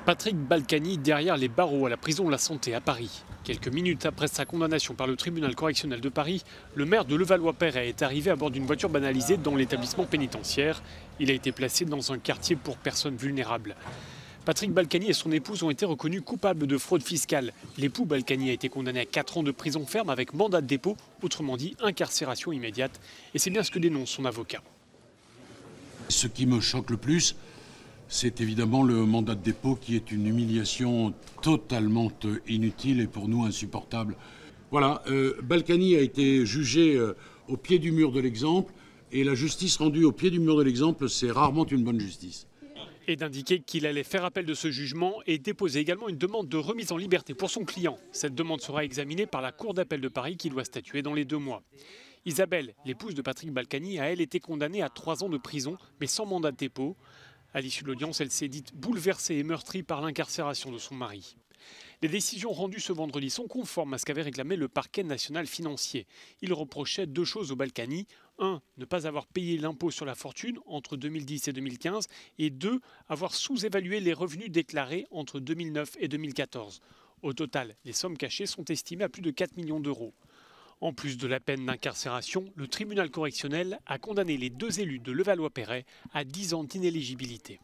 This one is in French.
Patrick Balkany derrière les barreaux à la prison de la Santé à Paris. Quelques minutes après sa condamnation par le tribunal correctionnel de Paris, le maire de Levallois-Perret est arrivé à bord d'une voiture banalisée dans l'établissement pénitentiaire. Il a été placé dans un quartier pour personnes vulnérables. Patrick Balkany et son épouse ont été reconnus coupables de fraude fiscale. L'époux Balkany a été condamné à 4 ans de prison ferme avec mandat de dépôt, autrement dit incarcération immédiate. Et c'est bien ce que dénonce son avocat. Ce qui me choque le plus, c'est évidemment le mandat de dépôt qui est une humiliation totalement inutile et pour nous insupportable. Voilà, Balkany a été jugé au pied du mur de l'exemple et la justice rendue au pied du mur de l'exemple, c'est rarement une bonne justice. Et d'indiquer qu'il allait faire appel de ce jugement et déposer également une demande de remise en liberté pour son client. Cette demande sera examinée par la Cour d'appel de Paris qui doit statuer dans les 2 mois. Isabelle, l'épouse de Patrick Balkany, a elle été condamnée à 3 ans de prison, mais sans mandat de dépôt. À l'issue de l'audience, elle s'est dite bouleversée et meurtrie par l'incarcération de son mari. Les décisions rendues ce vendredi sont conformes à ce qu'avait réclamé le parquet national financier. Il reprochait 2 choses au Balkany. 1. Ne pas avoir payé l'impôt sur la fortune entre 2010 et 2015. Et 2. Avoir sous-évalué les revenus déclarés entre 2009 et 2014. Au total, les sommes cachées sont estimées à plus de 4 millions d'euros. En plus de la peine d'incarcération, le tribunal correctionnel a condamné les 2 élus de Levallois-Perret à 10 ans d'inéligibilité.